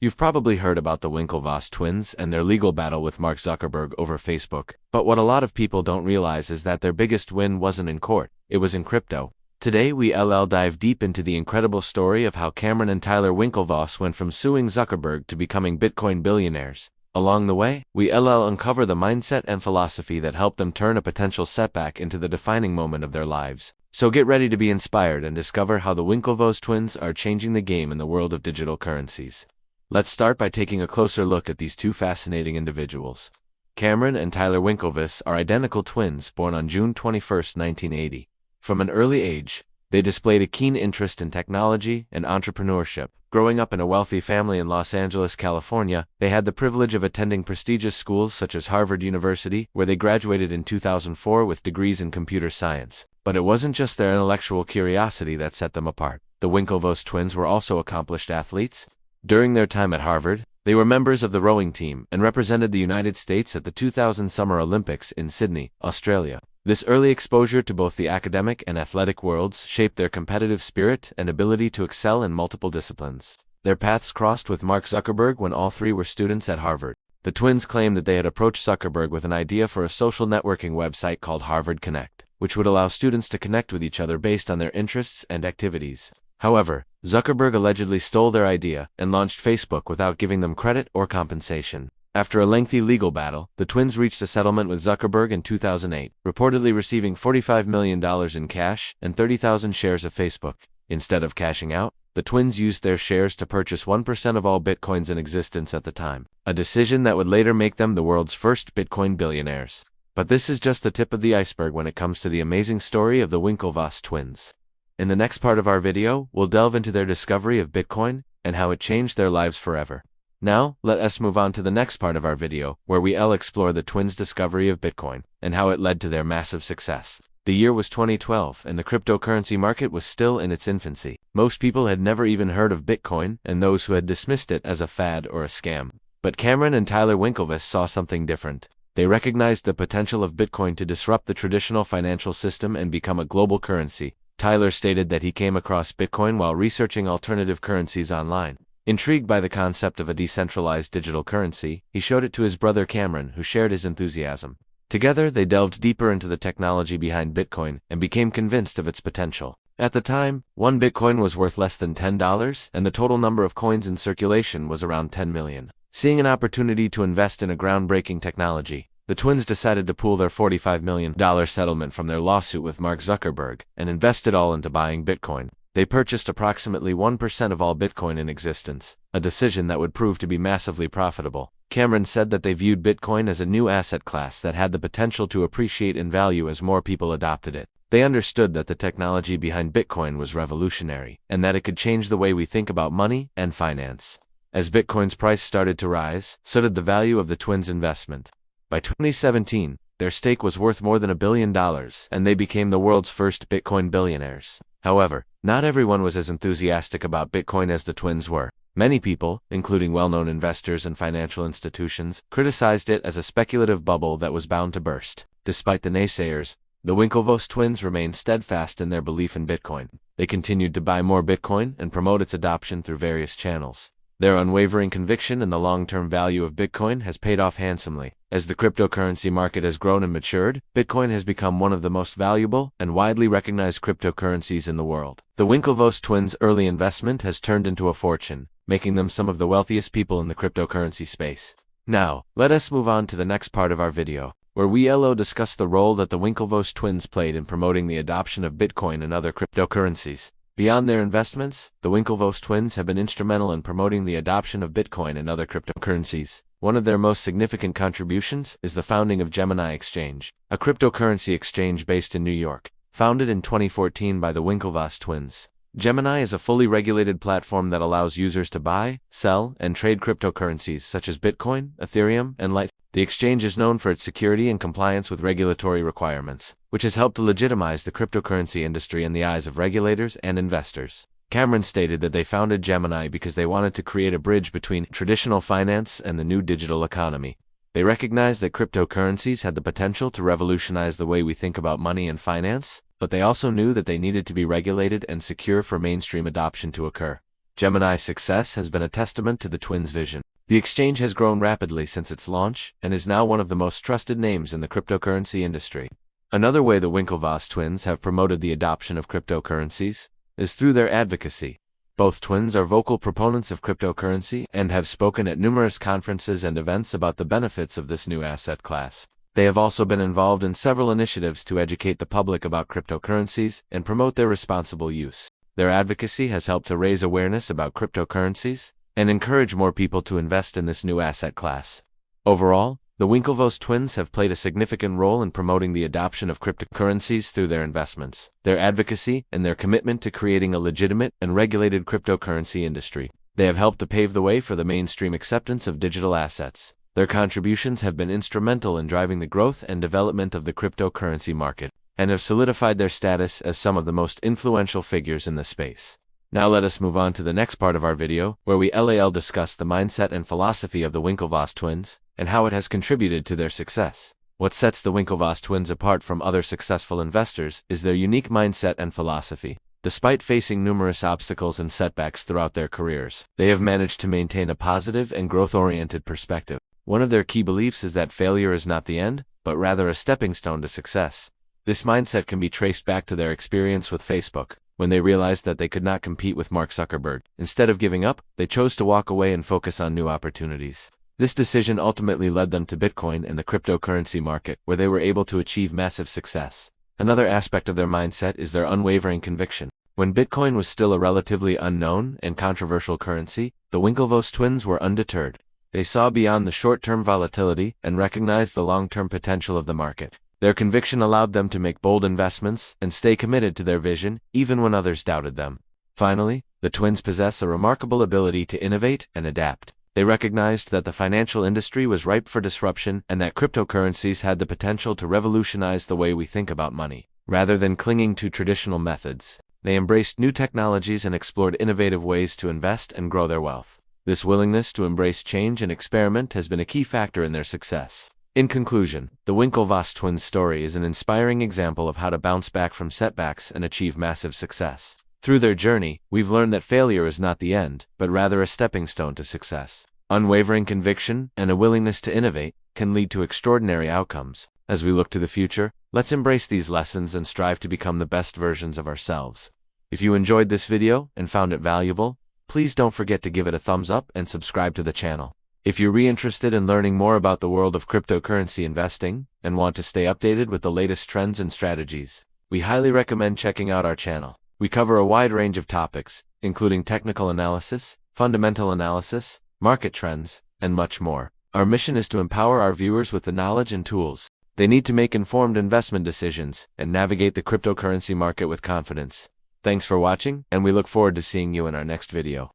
You've probably heard about the Winklevoss twins and their legal battle with Mark Zuckerberg over Facebook, but what a lot of people don't realize is that their biggest win wasn't in court, it was in crypto. Today we'll dive deep into the incredible story of how Cameron and Tyler Winklevoss went from suing Zuckerberg to becoming Bitcoin billionaires. Along the way, we'll uncover the mindset and philosophy that helped them turn a potential setback into the defining moment of their lives. So get ready to be inspired and discover how the Winklevoss twins are changing the game in the world of digital currencies. Let's start by taking a closer look at these two fascinating individuals. Cameron and Tyler Winklevoss are identical twins born on June 21, 1980. From an early age, they displayed a keen interest in technology and entrepreneurship. Growing up in a wealthy family in Los Angeles, California, they had the privilege of attending prestigious schools such as Harvard University, where they graduated in 2004 with degrees in computer science. But it wasn't just their intellectual curiosity that set them apart. The Winklevoss twins were also accomplished athletes. During their time at Harvard, they were members of the rowing team and represented the United States at the 2000 Summer Olympics in Sydney, Australia. This early exposure to both the academic and athletic worlds shaped their competitive spirit and ability to excel in multiple disciplines. Their paths crossed with Mark Zuckerberg when all three were students at Harvard. The twins claimed that they had approached Zuckerberg with an idea for a social networking website called Harvard Connect, which would allow students to connect with each other based on their interests and activities. However, Zuckerberg allegedly stole their idea and launched Facebook without giving them credit or compensation. After a lengthy legal battle, the twins reached a settlement with Zuckerberg in 2008, reportedly receiving $45 million in cash and 30,000 shares of Facebook. Instead of cashing out, the twins used their shares to purchase 1% of all Bitcoins in existence at the time, a decision that would later make them the world's first Bitcoin billionaires. But this is just the tip of the iceberg when it comes to the amazing story of the Winklevoss twins. In the next part of our video, we'll delve into their discovery of Bitcoin and how it changed their lives forever. Now, let us move on to the next part of our video, where we'll explore the twins' discovery of Bitcoin and how it led to their massive success. The year was 2012, and the cryptocurrency market was still in its infancy. Most people had never even heard of Bitcoin, and those who had dismissed it as a fad or a scam. But Cameron and Tyler Winklevoss saw something different. They recognized the potential of Bitcoin to disrupt the traditional financial system and become a global currency. Tyler stated that he came across Bitcoin while researching alternative currencies online. Intrigued by the concept of a decentralized digital currency, he showed it to his brother Cameron, who shared his enthusiasm. Together, they delved deeper into the technology behind Bitcoin and became convinced of its potential. At the time, one Bitcoin was worth less than $10, and the total number of coins in circulation was around 10 million. Seeing an opportunity to invest in a groundbreaking technology, the twins decided to pool their $45 million settlement from their lawsuit with Mark Zuckerberg and invest it all into buying Bitcoin. They purchased approximately 1% of all Bitcoin in existence, a decision that would prove to be massively profitable. Cameron said that they viewed Bitcoin as a new asset class that had the potential to appreciate in value as more people adopted it. They understood that the technology behind Bitcoin was revolutionary, and that it could change the way we think about money and finance. As Bitcoin's price started to rise, so did the value of the twins' investment. By 2017, their stake was worth more than $1 billion, and they became the world's first Bitcoin billionaires. However, not everyone was as enthusiastic about Bitcoin as the twins were. Many people, including well-known investors and financial institutions, criticized it as a speculative bubble that was bound to burst. Despite the naysayers, the Winklevoss twins remained steadfast in their belief in Bitcoin. They continued to buy more Bitcoin and promote its adoption through various channels. Their unwavering conviction in the long-term value of Bitcoin has paid off handsomely. As the cryptocurrency market has grown and matured, Bitcoin has become one of the most valuable and widely recognized cryptocurrencies in the world. The Winklevoss twins' early investment has turned into a fortune, making them some of the wealthiest people in the cryptocurrency space. Now, let us move on to the next part of our video, where we'll discuss the role that the Winklevoss twins played in promoting the adoption of Bitcoin and other cryptocurrencies. Beyond their investments, the Winklevoss twins have been instrumental in promoting the adoption of Bitcoin and other cryptocurrencies. One of their most significant contributions is the founding of Gemini Exchange, a cryptocurrency exchange based in New York. Founded in 2014 by the Winklevoss twins, Gemini is a fully regulated platform that allows users to buy, sell, and trade cryptocurrencies such as Bitcoin, Ethereum, and Litecoin. The exchange is known for its security and compliance with regulatory requirements, which has helped to legitimize the cryptocurrency industry in the eyes of regulators and investors. Cameron stated that they founded Gemini because they wanted to create a bridge between traditional finance and the new digital economy. They recognized that cryptocurrencies had the potential to revolutionize the way we think about money and finance, but they also knew that they needed to be regulated and secure for mainstream adoption to occur. Gemini's success has been a testament to the twins' vision. The exchange has grown rapidly since its launch and is now one of the most trusted names in the cryptocurrency industry. Another way the Winklevoss twins have promoted the adoption of cryptocurrencies is through their advocacy. Both twins are vocal proponents of cryptocurrency and have spoken at numerous conferences and events about the benefits of this new asset class. They have also been involved in several initiatives to educate the public about cryptocurrencies and promote their responsible use. Their advocacy has helped to raise awareness about cryptocurrencies and encourage more people to invest in this new asset class. Overall, the Winklevoss twins have played a significant role in promoting the adoption of cryptocurrencies through their investments, their advocacy, and their commitment to creating a legitimate and regulated cryptocurrency industry. They have helped to pave the way for the mainstream acceptance of digital assets. Their contributions have been instrumental in driving the growth and development of the cryptocurrency market, and have solidified their status as some of the most influential figures in the space. Now let us move on to the next part of our video, where we discuss the mindset and philosophy of the Winklevoss twins, and how it has contributed to their success. What sets the Winklevoss twins apart from other successful investors is their unique mindset and philosophy. Despite facing numerous obstacles and setbacks throughout their careers, they have managed to maintain a positive and growth-oriented perspective. One of their key beliefs is that failure is not the end, but rather a stepping stone to success. This mindset can be traced back to their experience with Facebook, when they realized that they could not compete with Mark Zuckerberg. Instead of giving up, they chose to walk away and focus on new opportunities. This decision ultimately led them to Bitcoin and the cryptocurrency market, where they were able to achieve massive success. Another aspect of their mindset is their unwavering conviction. When Bitcoin was still a relatively unknown and controversial currency, the Winklevoss twins were undeterred. They saw beyond the short-term volatility and recognized the long-term potential of the market. Their conviction allowed them to make bold investments and stay committed to their vision, even when others doubted them. Finally, the twins possess a remarkable ability to innovate and adapt. They recognized that the financial industry was ripe for disruption and that cryptocurrencies had the potential to revolutionize the way we think about money. Rather than clinging to traditional methods, they embraced new technologies and explored innovative ways to invest and grow their wealth. This willingness to embrace change and experiment has been a key factor in their success. In conclusion, the Winklevoss twins' story is an inspiring example of how to bounce back from setbacks and achieve massive success. Through their journey, we've learned that failure is not the end, but rather a stepping stone to success. Unwavering conviction and a willingness to innovate can lead to extraordinary outcomes. As we look to the future, let's embrace these lessons and strive to become the best versions of ourselves. If you enjoyed this video and found it valuable, please don't forget to give it a thumbs up and subscribe to the channel. If you're interested in learning more about the world of cryptocurrency investing and want to stay updated with the latest trends and strategies, we highly recommend checking out our channel. We cover a wide range of topics, including technical analysis, fundamental analysis, market trends, and much more. Our mission is to empower our viewers with the knowledge and tools they need to make informed investment decisions and navigate the cryptocurrency market with confidence. Thanks for watching, and we look forward to seeing you in our next video.